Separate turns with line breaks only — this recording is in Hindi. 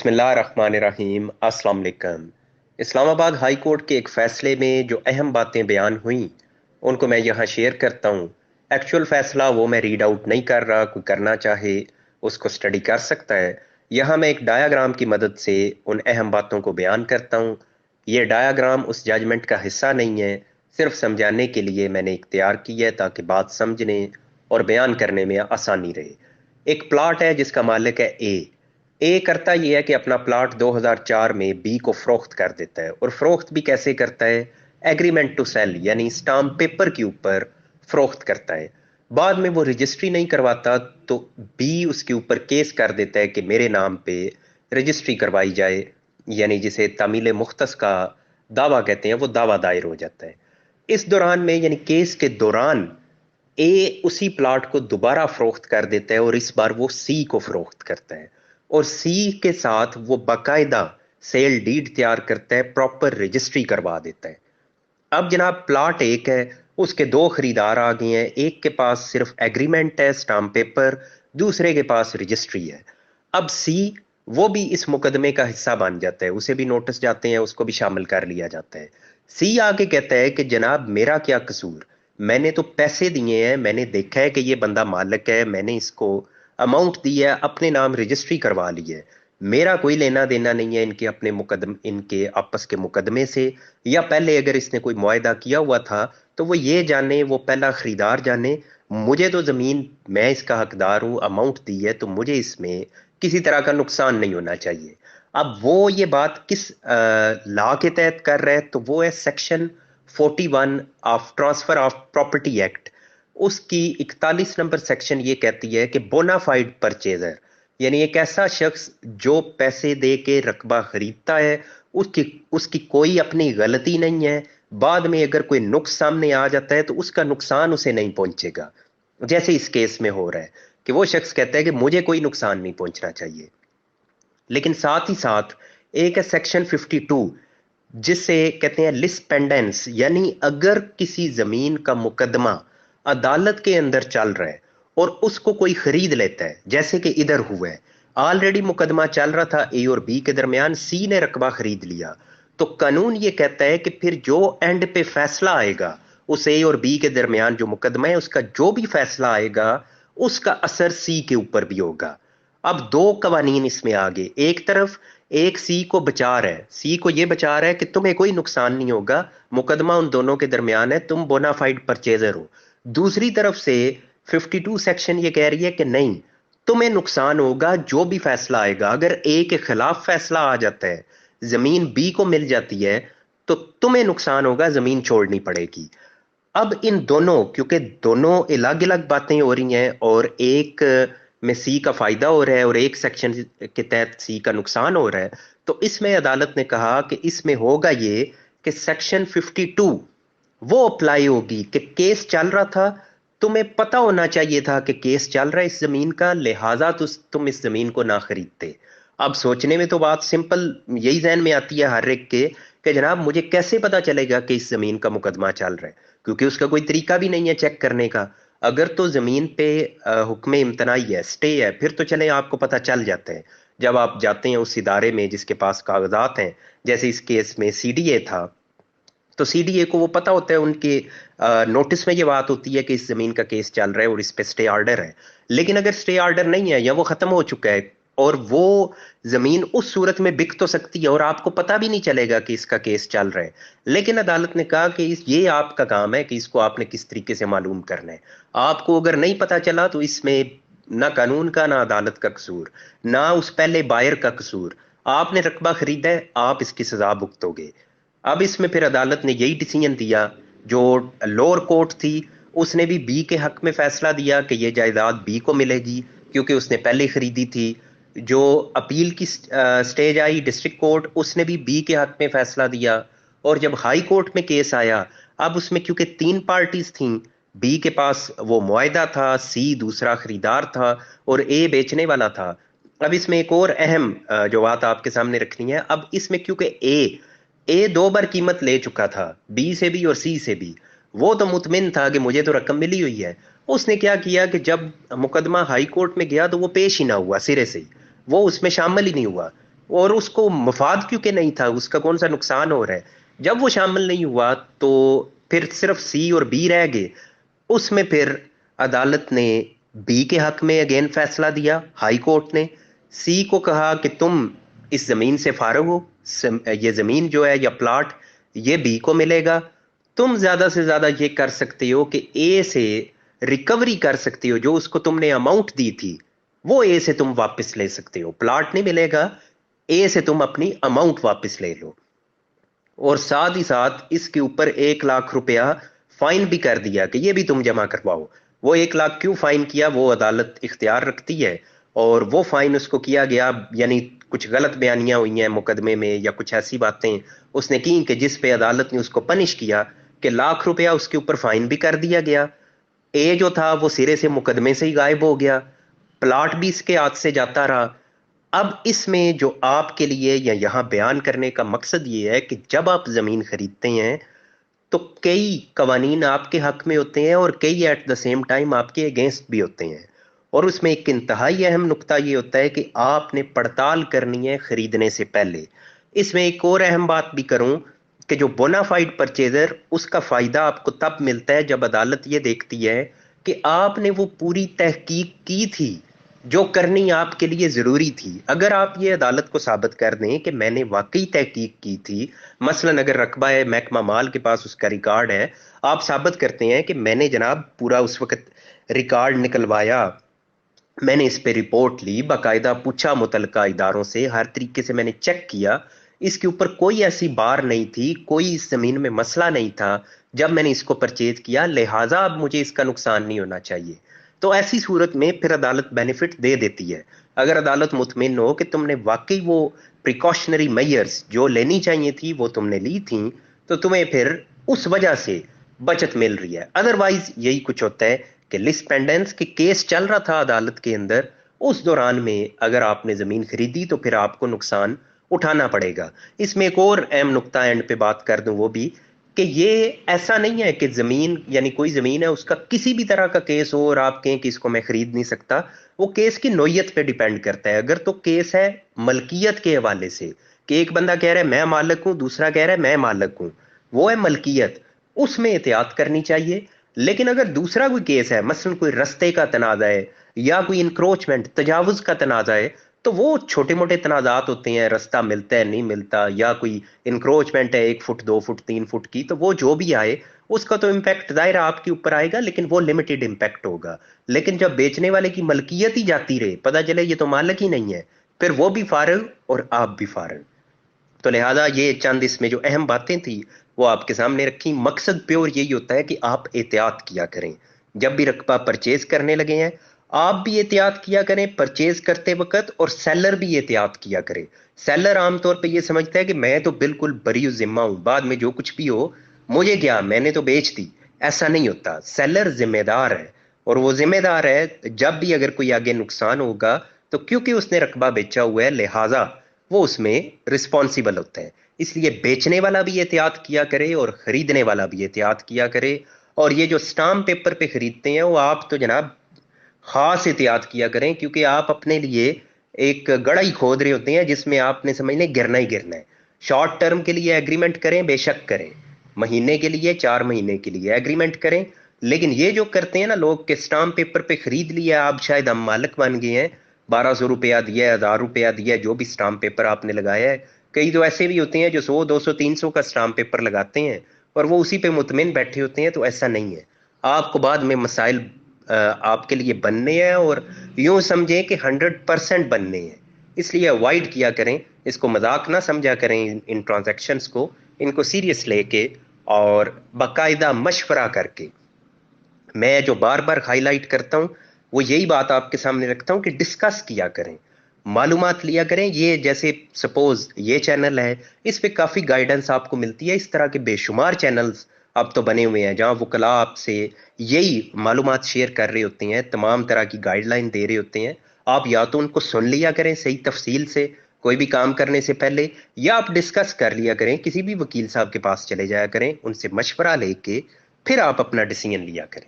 बिस्मिल्लाहिर्रहमानिर्रहीम अस्सलाम वालेकुम। इस्लामाबाद हाई कोर्ट के एक फ़ैसले में जो अहम बातें बयान हुईं, उनको मैं यहाँ शेयर करता हूँ। एक्चुअल फ़ैसला वो मैं रीड आउट नहीं कर रहा, कोई करना चाहे उसको स्टडी कर सकता है। यहाँ मैं एक डायाग्राम की मदद से उन अहम बातों को बयान करता हूँ। ये डायाग्राम उस जजमेंट का हिस्सा नहीं है, सिर्फ समझाने के लिए मैंने इख्तियार की है ताकि बात समझने और बयान करने में आसानी रहे। एक प्लाट है जिसका मालिक है ए करता यह है कि अपना प्लाट 2004 में बी को फरोख्त कर देता है, और फरोख्त भी कैसे करता है? एग्रीमेंट टू सेल यानी स्टाम्प पेपर के ऊपर फरोख्त करता है। बाद में वो रजिस्ट्री नहीं करवाता तो बी उसके ऊपर केस कर देता है कि मेरे नाम पे रजिस्ट्री करवाई जाए, यानी जिसे तामील मुख्तस का दावा कहते हैं, वो दावा दायर हो जाता है। इस दौरान में यानी केस के दौरान ए उसी प्लाट को दोबारा फरोख्त कर देता है, और इस बार वो सी को फरोख्त करता है, और सी के साथ वो बाकायदा सेल डीड तैयार करता है, प्रॉपर रजिस्ट्री करवा देता है। अब जनाब प्लाट एक है, उसके दो खरीदार आ गए हैं। एक के पास सिर्फ एग्रीमेंट है, स्टाम्प पेपर, दूसरे के पास रजिस्ट्री है। अब सी वो भी इस मुकदमे का हिस्सा बन जाता है, उसे भी नोटिस जाते हैं, उसको भी शामिल कर लिया जाता है। सी आगे कहता है कि जनाब मेरा क्या कसूर, मैंने तो पैसे दिए हैं, मैंने देखा है कि ये बंदा मालिक है, मैंने इसको अमाउंट दी है, अपने नाम रजिस्ट्री करवा ली है, मेरा कोई लेना देना नहीं है इनके अपने मुकदम इनके आपस के मुकदमे से। या पहले अगर इसने कोई मुआहदा किया हुआ था तो वो ये जाने, वो पहला खरीदार जाने, मुझे तो जमीन मैं इसका हकदार हूं, अमाउंट दी है, तो मुझे इसमें किसी तरह का नुकसान नहीं होना चाहिए। अब वो ये बात किस लॉ के तहत कर रहा है, तो वो है section 41 of transfer of property act. उसकी 41 नंबर सेक्शन ये कहती है कि बोनाफाइड परचेजर यानी एक ऐसा शख्स जो पैसे दे के रकबा खरीदता है, उसकी उसकी कोई अपनी गलती नहीं है, बाद में अगर कोई नुक्स सामने आ जाता है तो उसका नुकसान उसे नहीं पहुंचेगा। जैसे इस केस में हो रहा है कि वो शख्स कहता है कि मुझे कोई नुकसान नहीं पहुंचना चाहिए। लेकिन साथ ही साथ एक है सेक्शन 52, जिसे कहते हैं लिस्पेंडेंस, यानी अगर किसी जमीन का मुकदमा अदालत के अंदर चल रहा है और उसको कोई खरीद लेता है, जैसे कि इधर हुआ है, ऑलरेडी मुकदमा चल रहा था ए और बी के दरमियान, सी ने रकबा खरीद लिया, तो कानून ये कहता है कि फिर जो एंड पे फैसला आएगा उस ए और बी के दरमियान जो मुकदमा है, उसका जो भी फैसला आएगा उसका असर सी के ऊपर भी होगा। अब दो कवानीन इसमें आगे, एक तरफ एक सी को बचा रहा है, सी को यह बचा रहा है कि तुम्हें कोई नुकसान नहीं होगा, मुकदमा उन दोनों के दरमियान है, तुम बोनाफाइड परचेजर हो। दूसरी तरफ से 52 सेक्शन ये कह रही है कि नहीं, तुम्हें नुकसान होगा जो भी फैसला आएगा। अगर ए के खिलाफ फैसला आ जाता है, जमीन बी को मिल जाती है, तो तुम्हें नुकसान होगा, जमीन छोड़नी पड़ेगी। अब इन दोनों, क्योंकि दोनों अलग अलग बातें हो रही हैं, और एक में सी का फायदा हो रहा है और एक सेक्शन के तहत सी का नुकसान हो रहा है, तो इसमें अदालत ने कहा कि इसमें होगा ये कि सेक्शन 52 वो अप्लाई होगी कि केस चल रहा था, तुम्हें पता होना चाहिए था कि केस चल रहा है इस जमीन का, लिहाजा तुम इस जमीन को ना खरीदते। अब सोचने में तो बात सिंपल यही जहन में आती है हर एक के कि जनाब मुझे कैसे पता चलेगा कि इस जमीन का मुकदमा चल रहा है, क्योंकि उसका कोई तरीका भी नहीं है चेक करने का। अगर तो जमीन पे हुक्म इम्तनाई है, स्टे है, फिर तो चले आपको पता चल जाता है जब आप जाते हैं उस इदारे में जिसके पास कागजात हैं। जैसे इस केस में सीडीए था, तो सीडीए को वो पता होता है, उनके नोटिस में ये बात होती है कि इस जमीन का केस चल रहा है और इस पे स्टे ऑर्डर है। लेकिन अगर स्टे ऑर्डर नहीं है या वो खत्म हो चुका है, और वो जमीन उस सूरत में बिक तो सकती है और आपको पता भी नहीं चलेगा कि इसका केस चल रहा है, लेकिन अदालत ने कहा कि ये आपका काम है कि इसको आपने किस तरीके से मालूम करना है। आपको अगर नहीं पता चला तो इसमें ना कानून का, ना अदालत का कसूर, ना उस पहले बायर का कसूर। आपने रकबा खरीदा है, आप इसकी सजा भुगतोगे। अब इसमें फिर अदालत ने यही डिसीजन दिया, जो लोअर कोर्ट थी उसने भी बी के हक में फैसला दिया कि यह जायदाद बी को मिलेगी, क्योंकि उसने पहले खरीदी थी। जो अपील की स्टेज आई डिस्ट्रिक्ट कोर्ट, उसने भी बी के हक में फैसला दिया। और जब हाई कोर्ट में केस आया, अब उसमें क्योंकि तीन पार्टीज थीं, बी के पास वो मुआहदा था, सी दूसरा खरीदार था, और ए बेचने वाला था। अब इसमें एक और अहम जो बात आपके सामने रखनी है, अब इसमें क्योंकि ए दो बार कीमत ले चुका था, बी से भी और सी से भी, वो तो मुतमिन था कि मुझे तो रकम मिली हुई है। उसने क्या किया कि जब मुकदमा हाई कोर्ट में गया तो वो पेश ही ना हुआ, सिरे से ही वो उसमें शामिल ही नहीं हुआ। और उसको मफाद क्योंकि नहीं था, उसका कौन सा नुकसान हो रहा है। जब वो शामिल नहीं हुआ तो फिर सिर्फ सी और बी रह गए। उसमें फिर अदालत ने बी के हक में अगेन फैसला दिया, हाई कोर्ट ने सी को कहा कि तुम इस जमीन से फारग हो, ये जमीन जो है या प्लाट ये बी को मिलेगा। तुम ज्यादा से ज्यादा ये कर सकते हो कि ए से रिकवरी कर सकते हो, जो उसको तुमने अमाउंट दी थी वो ए से तुम वापस ले सकते हो, प्लाट नहीं मिलेगा, ए से तुम अपनी अमाउंट वापस ले लो। और साथ ही साथ इसके ऊपर 1 लाख रुपया फाइन भी कर दिया कि ये भी तुम जमा करवाओ। वो 1 लाख क्यों फाइन किया वो अदालत इख्तियार रखती है, और वो फाइन उसको किया गया, यानी कुछ गलत बयानियां हुई हैं मुकदमे में या कुछ ऐसी बातें उसने की कि जिस पे अदालत ने उसको पनिश किया कि 1 लाख रुपया उसके ऊपर फाइन भी कर दिया गया। ए जो था वो सिरे से मुकदमे से ही गायब हो गया, प्लाट भी इसके हाथ से जाता रहा। अब इसमें जो आपके लिए या यहां बयान करने का मकसद ये है कि जब आप जमीन खरीदते हैं तो कई कवानीन आपके हक में होते हैं और कई एट द सेम टाइम आपके अगेंस्ट भी होते हैं। और उसमें एक इंतहाई अहम नुक्ता ये होता है कि आपने पड़ताल करनी है खरीदने से पहले। इसमें एक और अहम बात भी करूं कि जो बोनाफाइड परचेजर, उसका फायदा आपको तब मिलता है जब अदालत ये देखती है कि आपने वो पूरी तहकीक की थी जो करनी आपके लिए जरूरी थी। अगर आप ये अदालत को साबित कर दें कि मैंने वाकई तहकीक की थी, मसलन अगर रकबा है महकमा माल के पास उसका रिकॉर्ड है, आप साबित करते हैं कि मैंने जनाब पूरा उस वक्त रिकॉर्ड निकलवाया, मैंने इस पे रिपोर्ट ली, बाकायदा पूछा मुतलका इदारों से, हर तरीके से मैंने चेक किया, इसके ऊपर कोई ऐसी बार नहीं थी, कोई इस जमीन में मसला नहीं था जब मैंने इसको परचेज किया, लिहाजा अब मुझे इसका नुकसान नहीं होना चाहिए। तो ऐसी सूरत में फिर अदालत बेनिफिट दे देती है। अगर अदालत मुतमिन हो कि तुमने वाकई वो प्रिकॉशनरी मेजर्स जो लेनी चाहिए थी वो तुमने ली थी, तो तुम्हें फिर उस वजह से बचत मिल रही है। अदरवाइज यही कुछ होता है कि लिस्ट पेंडेंस के केस चल रहा था अदालत के अंदर, उस दौरान में अगर आपने जमीन खरीदी तो फिर आपको नुकसान उठाना पड़ेगा। इसमें एक और अहम नुक्ता एंड पे बात कर दूं वो भी कि ये ऐसा नहीं है कि जमीन यानी कोई जमीन है उसका किसी भी तरह का केस हो और आप कहें कि इसको मैं खरीद नहीं सकता, वो केस की नोयत पे डिपेंड करता है। अगर तो केस है मलकियत के हवाले से कि एक बंदा कह रहा है मैं मालिक हूं, दूसरा कह रहा है मैं मालिक हूं, वो है मलकियत, उसमें एहतियात करनी चाहिए। लेकिन अगर दूसरा कोई केस है, मसलन कोई रस्ते का तनाजा है या कोई इंक्रोचमेंट तजावुज का तनाजा है, तो वो छोटे मोटे तनाजात होते हैं, रास्ता मिलता है नहीं मिलता, या कोई इंक्रोचमेंट है 1 फुट 2 फुट 3 फुट की, तो वो जो भी आए उसका तो इम्पैक्ट दायरा आपके ऊपर आएगा, लेकिन वो लिमिटेड इम्पैक्ट होगा। लेकिन जब बेचने वाले की मलकियत ही जाती रहे, पता चले ये तो मालिक ही नहीं है, फिर वो भी फारग और आप भी फारग। तो लिहाजा ये चंद इसमें जो अहम बातें थी वो आपके सामने रखी। मकसद प्योर यही होता है कि आप एहतियात किया करें, जब भी रकबा परचेज करने लगे हैं आप भी एहतियात किया करें परचेज करते वक्त, और सेलर भी एहतियात किया करे। सेलर आमतौर पे ये समझता है कि मैं तो बिल्कुल बरी जिम्मा हूं, बाद में जो कुछ भी हो मुझे क्या, मैंने तो बेच दी। ऐसा नहीं होता, सेलर जिम्मेदार है, और वो जिम्मेदार है जब भी अगर कोई आगे नुकसान होगा तो क्योंकि उसने रकबा बेचा हुआ है लिहाजा वो उसमें रिस्पॉन्सिबल होता है। इसलिए बेचने वाला भी एहतियात किया करे और खरीदने वाला भी एहतियात किया करे। और ये जो स्टाम्प पेपर पे खरीदते हैं वो आप तो जनाब खास एहतियात किया करें, क्योंकि आप अपने लिए एक गड़ा ही खोद रहे होते हैं जिसमें आपने समझ लें गिरना ही गिरना है। शॉर्ट टर्म के लिए एग्रीमेंट करें, बेशक करें, महीने के लिए 4 महीने के लिए एग्रीमेंट करें, लेकिन ये जो करते हैं ना लोग के स्टाम्प पेपर पे खरीद लिया, आप शायद हम मालिक बन गए हैं, 1200 रुपया दिया, 1000 रुपया दिया, जो भी स्टाम्प पेपर आपने लगाया है। कई तो ऐसे भी होते हैं जो 100 200 300 का स्टाम्प पेपर लगाते हैं और वो उसी पे मुतमिन बैठे होते हैं। तो ऐसा नहीं है, आपको बाद में मसाइल आपके लिए बनने हैं, और यूं समझें कि 100% बनने हैं। इसलिए अवॉइड किया करें, इसको मजाक ना समझा करें, इन ट्रांजैक्शंस को, इनको सीरियस लेके और बाकायदा मशवरा करके। मैं जो बार बार हाईलाइट करता हूं वो यही बात आपके सामने रखता हूं कि डिस्कस किया करें, मालूमात लिया करें। ये जैसे सपोज ये चैनल है, इस पे काफी गाइडेंस आपको मिलती है, इस तरह के बेशुमार चैनल्स अब तो बने हुए हैं जहां वकला आपसे यही मालूमात शेयर कर रहे होते हैं, तमाम तरह की गाइडलाइन दे रहे होते हैं। आप या तो उनको सुन लिया करें सही तफसील से कोई भी काम करने से पहले, या आप डिस्कस कर लिया करें, किसी भी वकील साहब के पास चले जाया करें, उनसे मशवरा लेके फिर आप अपना डिसीजन लिया करें।